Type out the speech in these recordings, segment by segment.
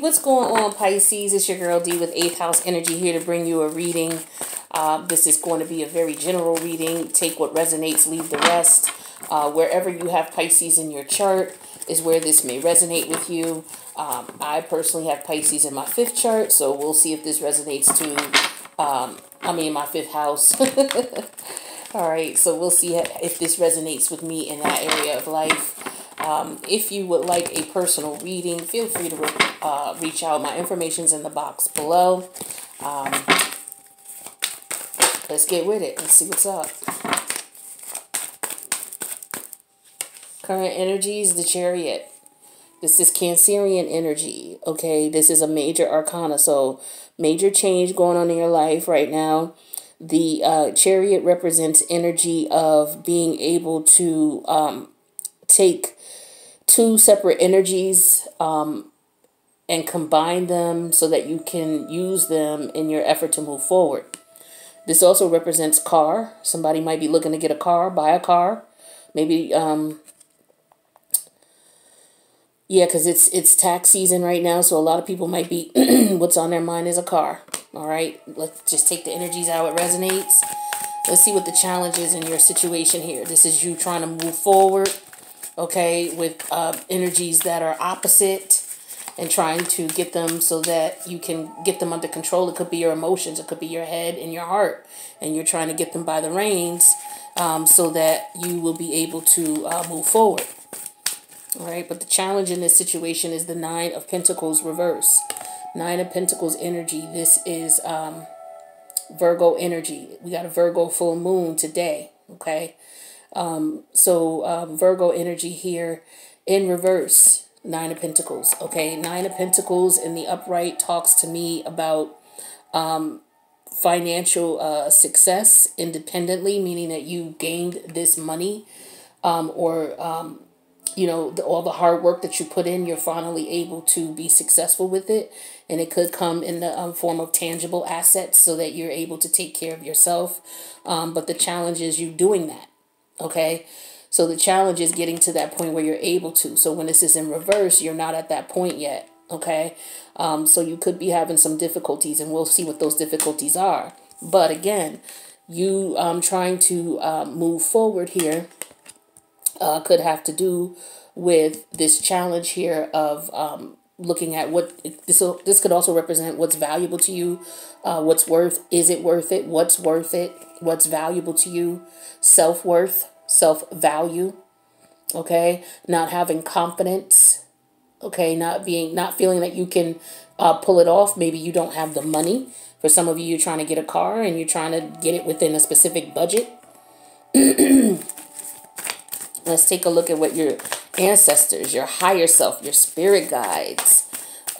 what's going on, Pisces? It's your girl D with 8th house energy here to bring you a reading. This is going to be a very general reading. Take what resonates, leave the rest. Wherever you have Pisces in your chart is where this may resonate with you. I personally have Pisces in my 5th chart, so we'll see if this resonates to, my 5th house. All right, so we'll see if this resonates with me in that area of life. If you would like a personal reading, feel free to reach out. My information's in the box below. Let's get with it. Let's see what's up. Current energies, the Chariot. This is Cancerian energy, okay? This is a major arcana, so major change going on in your life right now. The Chariot represents energy of being able to take two separate energies and combine them so that you can use them in your effort to move forward. This also represents car. Somebody might be looking to get a car, buy a car. Maybe, because it's tax season right now, so a lot of people might be, what's on their mind is a car. All right, let's just take the energies how it resonates. Let's see what the challenge is in your situation here. This is you trying to move forward, okay, with energies that are opposite and trying to get them so that you can get them under control. It could be your emotions. It could be your head and your heart. And you're trying to get them by the reins so that you will be able to move forward. All right, but the challenge in this situation is the 9 of Pentacles reverse. 9 of Pentacles energy. This is Virgo energy. We got a Virgo full moon today, okay? Virgo energy here in reverse. 9 of Pentacles, okay? 9 of Pentacles in the upright talks to me about financial success independently, meaning that you gained this money all the hard work that you put in, you're finally able to be successful with it. And it could come in the form of tangible assets so that you're able to take care of yourself. But the challenge is you doing that, okay? So the challenge is getting to that point where you're able to. So when this is in reverse, you're not at that point yet, okay? So you could be having some difficulties, and we'll see what those difficulties are. But again, you trying to move forward here could have to do with this challenge here of looking at what this could also represent what's valuable to you, is it worth it, what's valuable to you, self-worth, self-value, okay, not having confidence, okay, not feeling that you can pull it off. Maybe you don't have the money. For some of you, you're trying to get a car and you're trying to get it within a specific budget. Let's take a look at what your ancestors, your higher self, your spirit guides,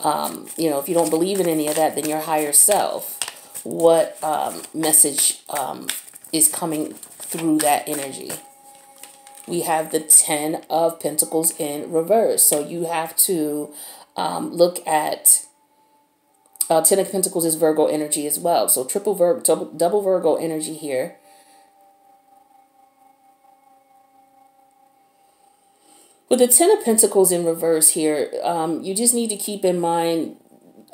if you don't believe in any of that, then your higher self, what message is coming through that energy. We have the 10 of Pentacles in reverse. So you have to look at 10 of Pentacles is Virgo energy as well. So double Virgo energy here. With the 10 of Pentacles in reverse here, you just need to keep in mind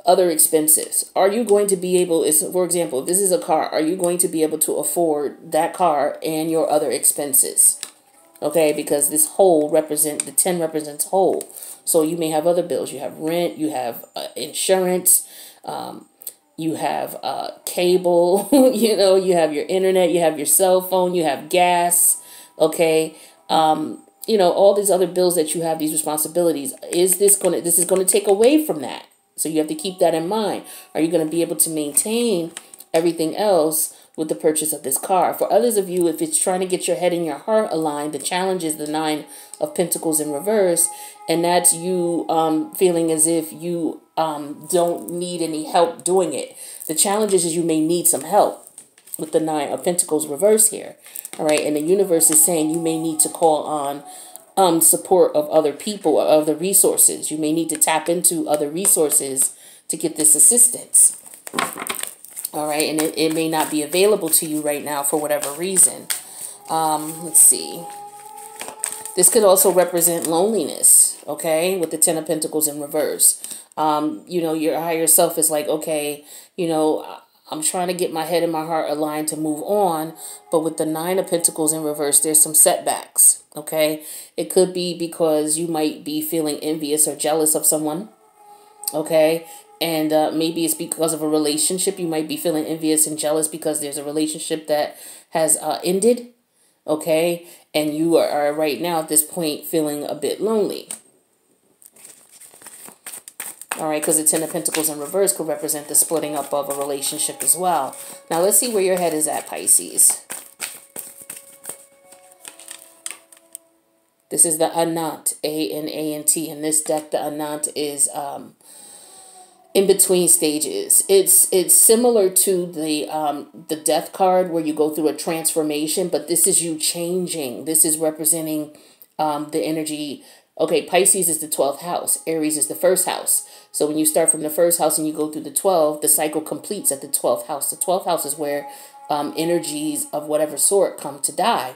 other expenses. Are you going to be able, for example, if this is a car, are you going to be able to afford that car and your other expenses? Okay, because this the 10 represents whole. So you may have other bills. You have rent, you have insurance, you have cable, you have your internet, you have your cell phone, you have gas, okay? All these other bills that you have, these responsibilities. This is going to take away from that. So you have to keep that in mind. Are you going to be able to maintain everything else with the purchase of this car? For others of you, if it's trying to get your head and your heart aligned, the challenge is the 9 of Pentacles in reverse. And that's you feeling as if you don't need any help doing it. The challenge is you may need some help with the 9 of Pentacles reverse here. All right. And the universe is saying you may need to call on support of other people or other resources. You may need to tap into other resources to get this assistance. All right. And it may not be available to you right now for whatever reason. Let's see. This could also represent loneliness, okay, with the 10 of Pentacles in reverse. You know, your higher self is like, okay, you know, I'm trying to get my head and my heart aligned to move on. But with the Nine of Pentacles in reverse, there's some setbacks. Okay. It could be because you might be feeling envious or jealous of someone. Okay. And maybe it's because of a relationship. You might be feeling envious and jealous because there's a relationship that has ended. Okay. And you are right now at this point feeling a bit lonely. All right, because the Ten of Pentacles in reverse could represent the splitting up of a relationship as well. Now, let's see where your head is at, Pisces. This is the Anant, A-N-A-N-T. In this deck, the Anant is in between stages. It's similar to the Death card where you go through a transformation, but this is you changing. This is representing the energy. Okay, Pisces is the 12th house. Aries is the first house. So when you start from the first house and you go through the 12, the cycle completes at the 12th house. The 12th house is where energies of whatever sort come to die,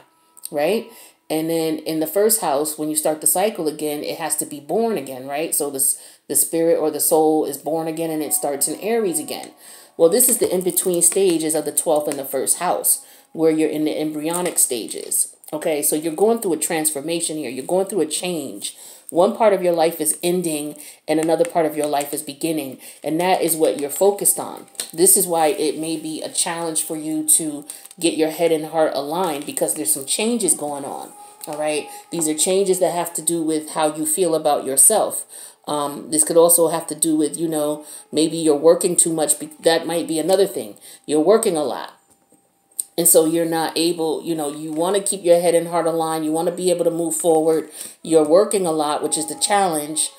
right? And then in the first house, when you start the cycle again, it has to be born again, right? So the spirit or the soul is born again and it starts in Aries again. Well, this is the in-between stages of the 12th and the first house, where you're in the embryonic stages. Okay, so you're going through a transformation here. You're going through a change. One part of your life is ending and another part of your life is beginning. And that is what you're focused on. This is why it may be a challenge for you to get your head and heart aligned, because there's some changes going on. All right. These are changes that have to do with how you feel about yourself. This could also have to do with, you know, maybe you're working too much. That might be another thing. You're working a lot. And so you're not able, you know, you want to keep your head and heart aligned. You want to be able to move forward. You're working a lot, which is the challenge.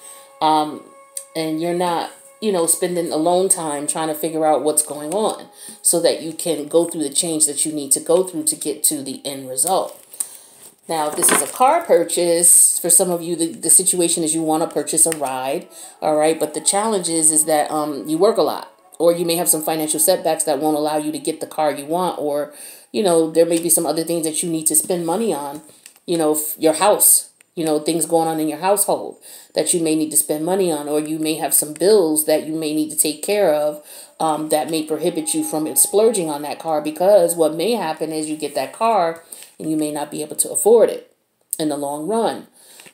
And you're not, you know, spending alone time trying to figure out what's going on so that you can go through the change that you need to go through to get to the end result. Now, if this is a car purchase, for some of you, the situation is you want to purchase a ride. All right. But the challenge is that you work a lot. Or you may have some financial setbacks that won't allow you to get the car you want. Or, you know, there may be some other things that you need to spend money on. You know, your house, you know, things going on in your household that you may need to spend money on. Or you may have some bills that you may need to take care of that may prohibit you from splurging on that car. Because what may happen is you get that car and you may not be able to afford it in the long run.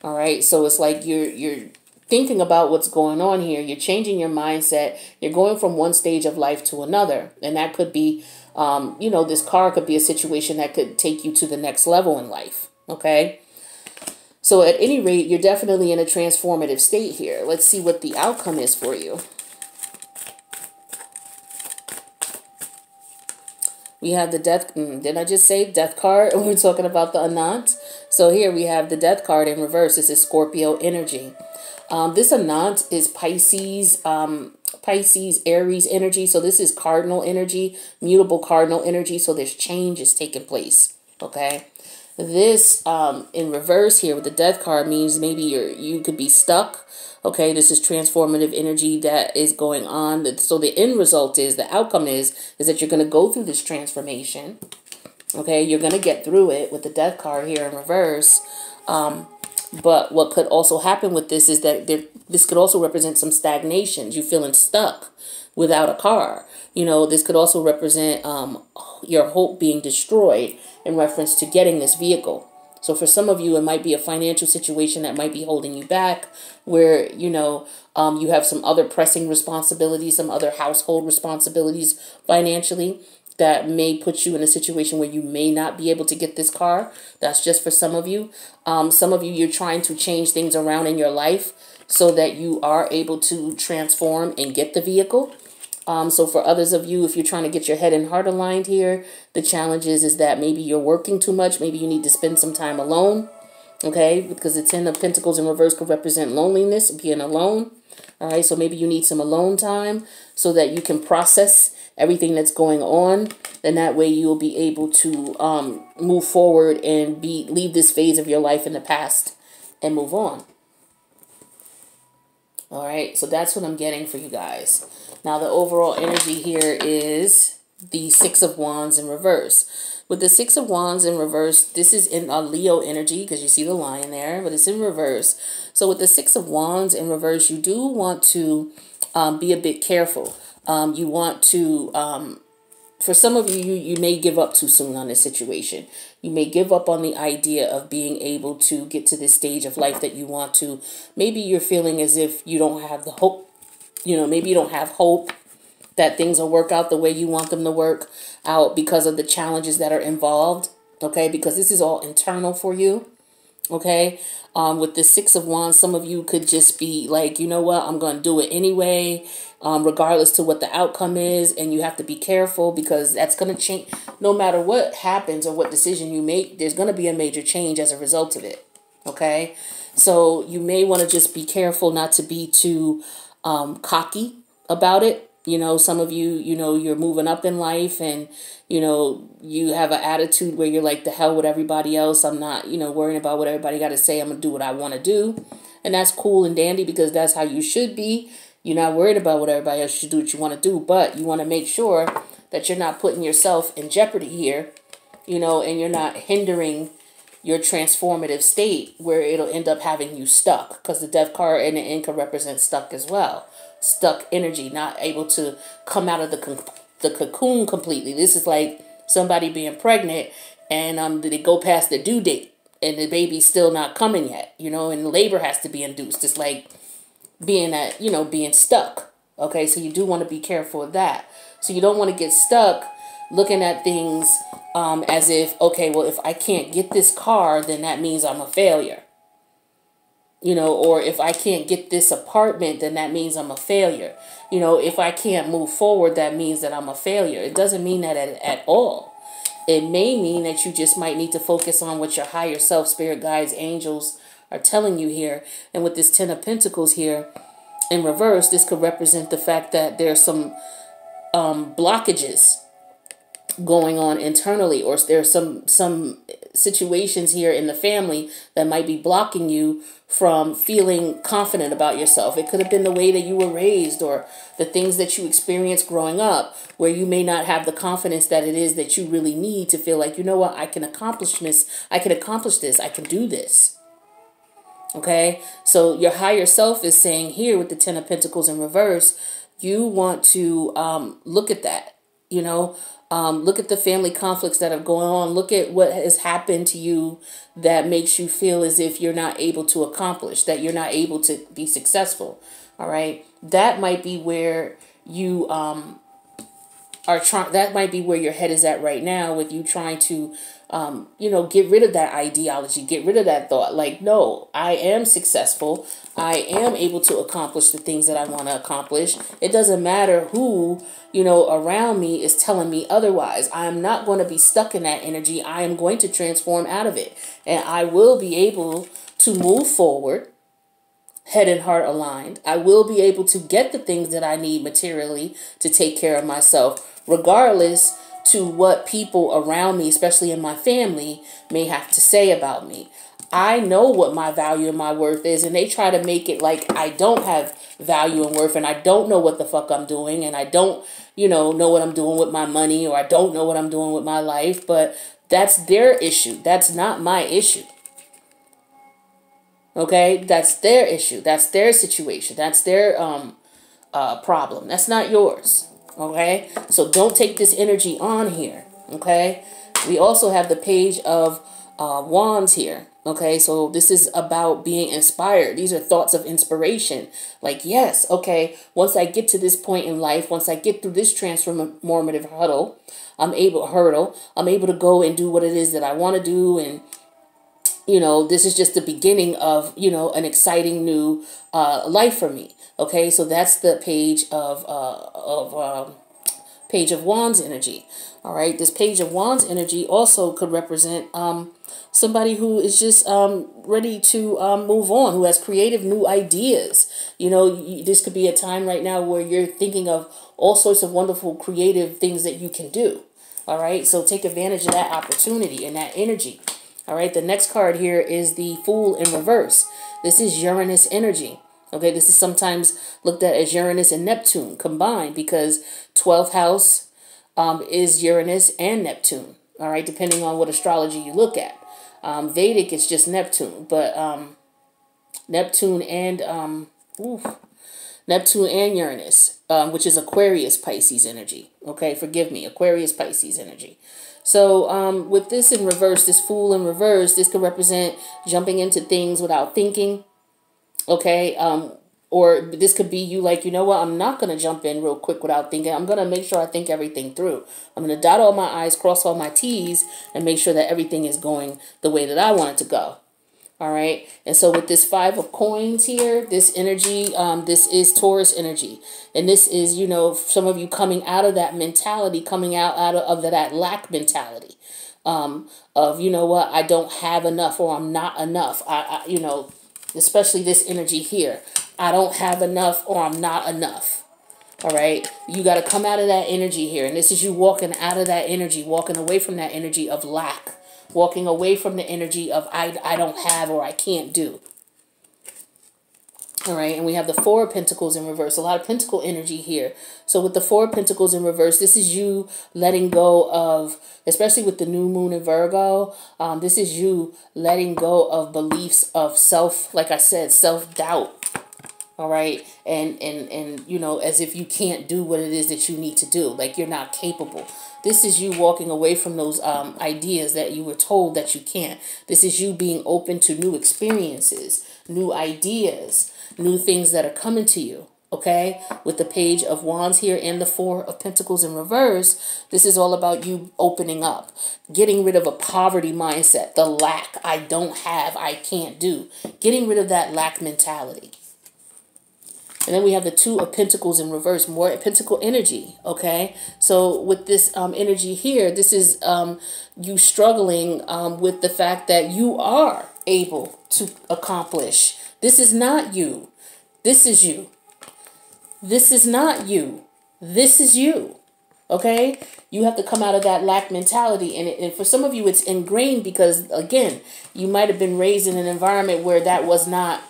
All right. So it's like you're thinking about what's going on here. You're changing your mindset. You're going from one stage of life to another. And that could be, you know, this car could be a situation that could take you to the next level in life. Okay. So at any rate, you're definitely in a transformative state here. Let's see what the outcome is for you. We have the death. Didn't I just say death card? We're talking about the Anant. So here we have the death card in reverse. This is Scorpio energy. This Anant is Pisces, Pisces, Aries energy. So this is cardinal energy, mutable cardinal energy. So there's changes taking place. Okay. This in reverse here with the death card means maybe you could be stuck. Okay. This is transformative energy that is going on. So the end result is, the outcome is that you're going to go through this transformation. Okay. You're going to get through it with the death card here in reverse. But what could also happen with this is that this could also represent some stagnations. You feeling stuck without a car. You know, this could also represent your hope being destroyed in reference to getting this vehicle. So for some of you, it might be a financial situation that might be holding you back, where, you know, you have some other pressing responsibilities, some other household responsibilities financially, that may put you in a situation where you may not be able to get this car. That's just for some of you. Some of you, you're trying to change things around in your life so that you are able to transform and get the vehicle. So for others of you, if you're trying to get your head and heart aligned here, the challenge is that maybe you're working too much. Maybe you need to spend some time alone. Okay, because the Ten of Pentacles in reverse could represent loneliness, being alone. All right, so maybe you need some alone time so that you can process everything that's going on. And that way you'll be able to move forward and leave this phase of your life in the past and move on. All right, so that's what I'm getting for you guys. Now, the overall energy here is the Six of Wands in reverse. With the Six of Wands in reverse, this is in a Leo energy because you see the lion there, but it's in reverse. So with the Six of Wands in reverse, you do want to be a bit careful. You want to, for some of you, you may give up too soon on this situation. You may give up on the idea of being able to get to this stage of life that you want to. Maybe you're feeling as if you don't have the hope, maybe you don't have hope that things will work out the way you want them to work out because of the challenges that are involved. Okay, because this is all internal for you. Okay, with the Six of Wands, some of you could just be like, you know what, I'm going to do it anyway, regardless to what the outcome is. And you have to be careful because that's going to change. No matter what happens or what decision you make, there's going to be a major change as a result of it. Okay, so you may want to just be careful not to be too cocky about it. Some of you, you're moving up in life and, you have an attitude where you're like, the hell with everybody else. I'm not, worrying about what everybody got to say. I'm going to do what I want to do. And that's cool and dandy because that's how you should be. You're not worried about what everybody else should do, what you want to do. But you want to make sure that you're not putting yourself in jeopardy here, and you're not hindering your transformative state where it'll end up having you stuck. Because the Death card and the End could represent stuck as well. Stuck energy, not able to come out of the cocoon completely. This is like somebody being pregnant and they go past the due date and the baby's still not coming yet, and labor has to be induced. It's like being stuck. Okay, so you do want to be careful of that. So you don't want to get stuck looking at things as if, okay, well, if I can't get this car, then that means I'm a failure. Or if I can't get this apartment, then that means I'm a failure. If I can't move forward, that means that I'm a failure. It doesn't mean that at all. It may mean that you just might need to focus on what your higher self, spirit guides, angels are telling you here. And with this Ten of Pentacles here in reverse, this could represent the fact that there's some blockages going on internally, or there's some situations here in the family that might be blocking you from feeling confident about yourself. It could have been the way that you were raised or the things that you experienced growing up where you may not have the confidence that it is that you really need to feel like, you know what, I can accomplish this. I can do this. Okay, so your higher self is saying here with the Ten of Pentacles in reverse, you want to look at that, look at the family conflicts that are going on. Look at what has happened to you that makes you feel as if you're not able to accomplish, that you're not able to be successful. All right. That might be where you that might be where your head is at right now with you trying to, get rid of that ideology, get rid of that thought. Like, no, I am successful. I am able to accomplish the things that I want to accomplish. It doesn't matter who, around me is telling me otherwise. I am not going to be stuck in that energy. I am going to transform out of it. And I will be able to move forward, head and heart aligned. I will be able to get the things that I need materially to take care of myself, regardless to what people around me, especially in my family, may have to say about me. I know what my value and my worth is, and they try to make it like I don't have value and worth, and I don't know what the fuck I'm doing, and I don't, know what I'm doing with my money, or I don't know what I'm doing with my life, but that's their issue. That's not my issue. Okay, that's their issue. That's their situation. That's their problem. That's not yours. Okay, so don't take this energy on here. Okay, we also have the Page of Wands here. Okay, so this is about being inspired. These are thoughts of inspiration. Like, yes, okay, once I get to this point in life, once I get through this transformative hurdle, I'm able to go and do what it is that I want to do. And this is just the beginning of, an exciting new life for me. Okay, so that's the Page of Wands energy. All right, this Page of Wands energy also could represent somebody who is just ready to move on, who has creative new ideas. This could be a time right now where you're thinking of all sorts of wonderful creative things that you can do. All right, so take advantage of that opportunity and that energy. All right, the next card here is the Fool in reverse. This is Uranus energy. Okay, this is sometimes looked at as Uranus and Neptune combined because 12th house is Uranus and Neptune. All right, depending on what astrology you look at. Vedic, it's just Neptune, but Neptune and Neptune and Uranus, which is Aquarius Pisces energy. Okay, forgive me, Aquarius Pisces energy. So with this in reverse, this Fool in reverse, this could represent jumping into things without thinking. Okay, or this could be you like, you know what, I'm not going to jump in real quick without thinking. I'm going to make sure I think everything through. I'm going to dot all my I's, cross all my T's, and make sure that everything is going the way that I want it to go. All right. And so with this 5 of coins here, this energy, this is Taurus energy. And this is, you know, some of you coming out of that mentality, coming out of that lack mentality. Of, you know what, I don't have enough, or I'm not enough. You know, especially this energy here. I don't have enough, or I'm not enough. All right. You got to come out of that energy here. And this is you walking out of that energy, walking away from that energy of lack. Walking away from the energy of I don't have, or I can't do. All right, and we have the 4 of Pentacles in reverse. A lot of Pentacle energy here. So with the 4 of Pentacles in reverse, this is you letting go of, especially with the new moon in Virgo, this is you letting go of beliefs of self, like I said, self-doubt. All right. And, you know, as if you can't do what it is that you need to do, like you're not capable. This is you walking away from those ideas that you were told that you can't. This is you being open to new experiences, new ideas, new things that are coming to you. Okay, with the Page of Wands here and the 4 of Pentacles in reverse, this is all about you opening up, getting rid of a poverty mindset, the lack, I don't have, I can't do, getting rid of that lack mentality. And then we have the 2 of Pentacles in reverse, more Pentacle energy, okay? So with this energy here, this is you struggling with the fact that you are able to accomplish. This is not you. This is you. This is not you. This is you, okay? You have to come out of that lack mentality. And for some of you, it's ingrained because, again, you might have been raised in an environment where that was not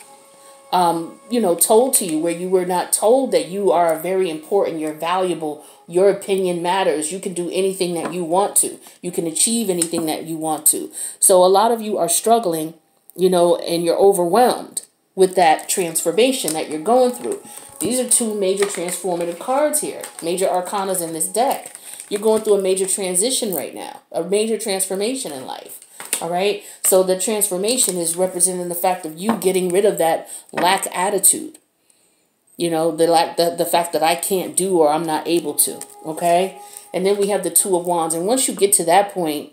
you know, told to you, where you were not told that you are very important, you're valuable, your opinion matters, you can do anything that you want to, you can achieve anything that you want to. So a lot of you are struggling, you know, and you're overwhelmed with that transformation that you're going through. These are 2 major transformative cards here, major arcanas in this deck. You're going through a major transition right now, a major transformation in life. All right. So the transformation is representing the fact of you getting rid of that lack attitude. You know, the fact that I can't do, or I'm not able to. OK. And then we have the 2 of Wands. And once you get to that point,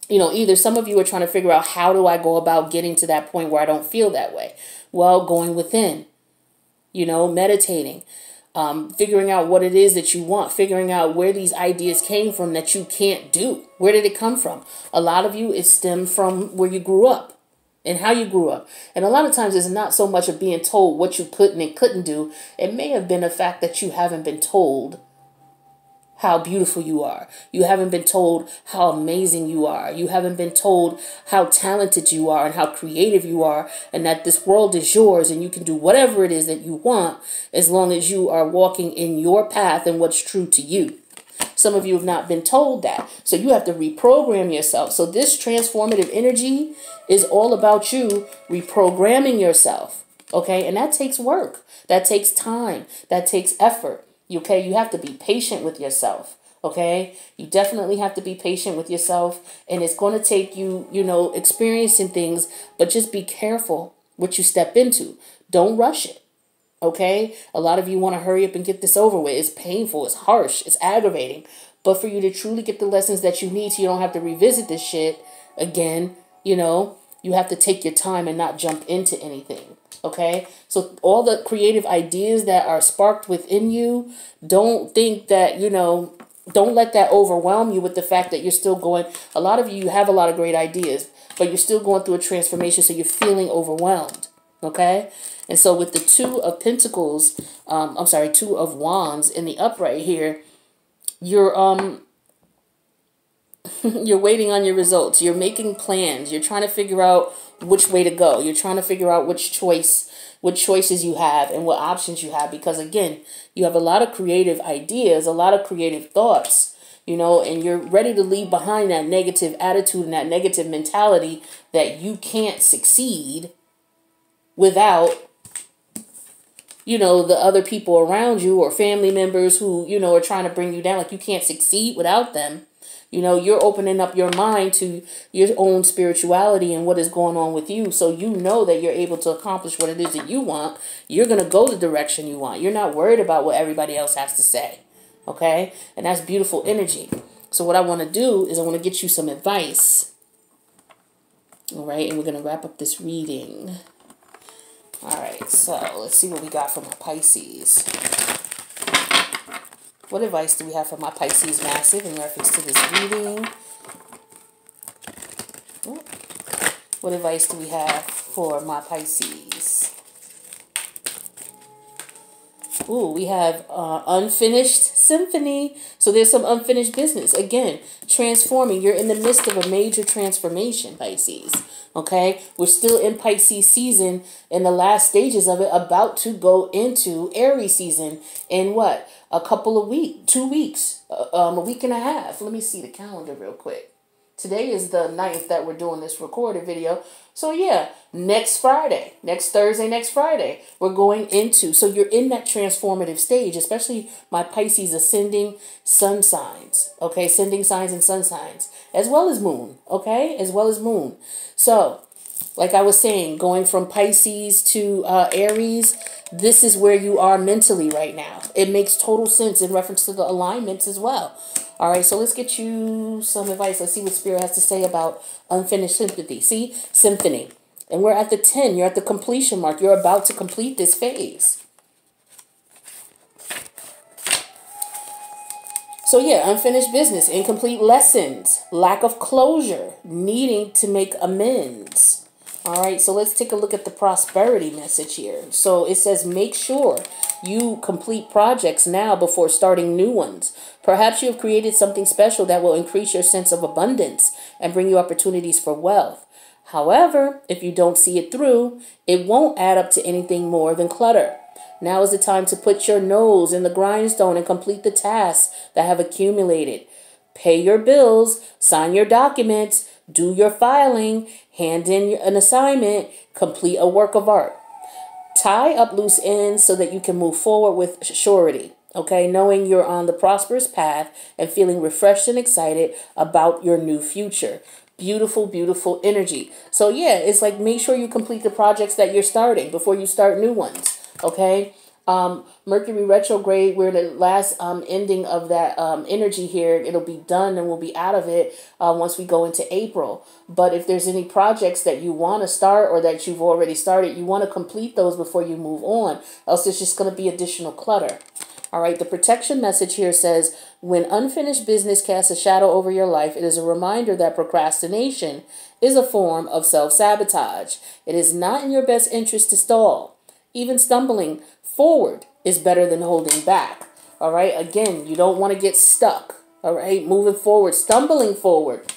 you know, either some of you are trying to figure out, how do I go about getting to that point where I don't feel that way? Well, going within, you know, meditating. Figuring out what it is that you want, figuring out where these ideas came from that you can't do. Where did it come from? A lot of you, it stemmed from where you grew up and how you grew up. And a lot of times it's not so much of being told what you could and couldn't do. It may have been a fact that you haven't been told how beautiful you are. You haven't been told how amazing you are. You haven't been told how talented you are and how creative you are, and that this world is yours and you can do whatever it is that you want as long as you are walking in your path and what's true to you. Some of you have not been told that. So you have to reprogram yourself. So this transformative energy is all about you reprogramming yourself. Okay. And that takes work. That takes time. That takes effort. Okay, you have to be patient with yourself. Okay, you definitely have to be patient with yourself, and it's going to take you, you know, experiencing things, but just be careful what you step into. Don't rush it. Okay, a lot of you want to hurry up and get this over with. It's painful, it's harsh, it's aggravating, but for you to truly get the lessons that you need, so you don't have to revisit this shit again, you know, you have to take your time and not jump into anything. Okay, so all the creative ideas that are sparked within you, don't think that, you know, don't let that overwhelm you with the fact that you're still going. A lot of you have a lot of great ideas, but you're still going through a transformation, so you're feeling overwhelmed. Okay, and so with the 2 of Pentacles, 2 of Wands in the upright here, you're you're waiting on your results. You're making plans. You're trying to figure out which way to go. You're trying to figure out what choices you have and what options you have. Because again, you have a lot of creative ideas, a lot of creative thoughts, you know, and you're ready to leave behind that negative attitude and that negative mentality that you can't succeed without you know, the other people around you or family members who, you know, are trying to bring you down. Like you can't succeed without them. You know, you're opening up your mind to your own spirituality and what is going on with you. So you know that you're able to accomplish what it is that you want. You're going to go the direction you want. You're not worried about what everybody else has to say. Okay? And that's beautiful energy. So what I want to do is I want to get you some advice. All right? And we're going to wrap up this reading. All right. So let's see what we got from our Pisces. What advice do we have for my Pisces massive in reference to this reading? What advice do we have for my Pisces? Ooh, we have unfinished symphony. So there's some unfinished business. Again, transforming. You're in the midst of a major transformation, Pisces. Okay? We're still in Pisces season in the last stages of it, about to go into Aries season in what? A couple of weeks, 2 weeks, a week and a half. Let me see the calendar real quick. Today is the 9th that we're doing this recorded video. So yeah, next Friday, next Thursday, next Friday, we're going into. So you're in that transformative stage, especially my Pisces ascending sun signs. Okay, ascending signs and sun signs, as well as moon. Okay, as well as moon. So, like I was saying, going from Pisces to Aries, this is where you are mentally right now. It makes total sense in reference to the alignments as well. All right, so let's get you some advice. Let's see what Spirit has to say about unfinished sympathy. See, symphony. And we're at the 10. You're at the completion mark. You're about to complete this phase. So yeah, unfinished business, incomplete lessons, lack of closure, needing to make amends. All right, so let's take a look at the prosperity message here. So it says, make sure you complete projects now before starting new ones. Perhaps you have created something special that will increase your sense of abundance and bring you opportunities for wealth. However, if you don't see it through, it won't add up to anything more than clutter. Now is the time to put your nose in the grindstone and complete the tasks that have accumulated. Pay your bills, sign your documents, do your filing, hand in an assignment, complete a work of art. Tie up loose ends so that you can move forward with surety. Okay, knowing you're on the prosperous path and feeling refreshed and excited about your new future. Beautiful, beautiful energy. So yeah, it's like make sure you complete the projects that you're starting before you start new ones. Okay. Mercury retrograde, we're in the last ending of that energy here. It'll be done and we'll be out of it once we go into April. But if there's any projects that you want to start or that you've already started, you want to complete those before you move on. Else there's just going to be additional clutter. All right, the protection message here says, when unfinished business casts a shadow over your life, it is a reminder that procrastination is a form of self-sabotage. It is not in your best interest to stall. Even stumbling forward is better than holding back. All right, again, you don't want to get stuck. All right, moving forward, stumbling forward.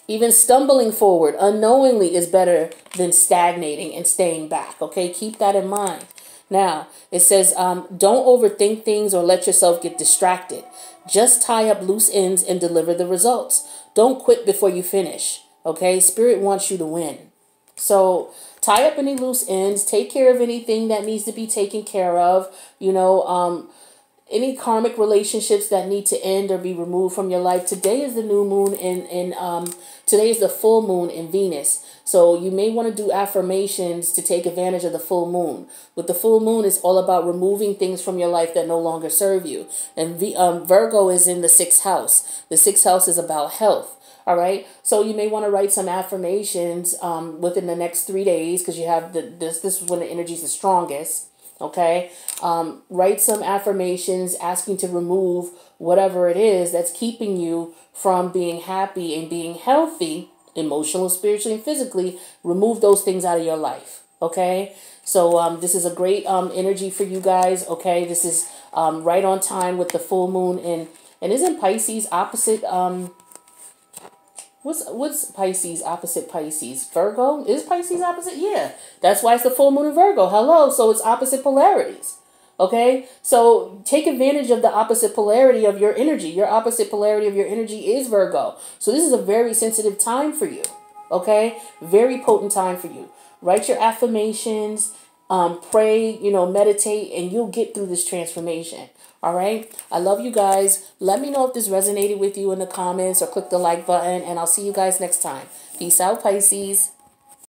Even stumbling forward unknowingly is better than stagnating and staying back. Okay, keep that in mind. Now, it says, don't overthink things or let yourself get distracted. Just tie up loose ends and deliver the results. Don't quit before you finish. Okay, Spirit wants you to win. So tie up any loose ends. Take care of anything that needs to be taken care of. You know, any karmic relationships that need to end or be removed from your life. Today is the new moon today is the full moon in Venus. So you may want to do affirmations to take advantage of the full moon. With the full moon, it's all about removing things from your life that no longer serve you. And Virgo is in the 6th house. The 6th house is about health. All right. So you may want to write some affirmations within the next 3 days because you have this is when the energy is the strongest. Okay. Write some affirmations asking to remove whatever it is that's keeping you from being happy and being healthy, emotional, spiritually, and physically. Remove those things out of your life. Okay. So this is a great energy for you guys. Okay. This is right on time with the full moon and isn't Pisces opposite What's Pisces opposite Pisces? Virgo? Is Pisces opposite? Yeah. That's why it's the full moon in Virgo. Hello. So it's opposite polarities. Okay. So take advantage of the opposite polarity of your energy. Your opposite polarity of your energy is Virgo. So this is a very sensitive time for you. Okay. Very potent time for you. Write your affirmations pray, meditate, and you'll get through this transformation. All right. I love you guys. Let me know if this resonated with you in the comments, or click the like button, and I'll see you guys next time. Peace out, Pisces.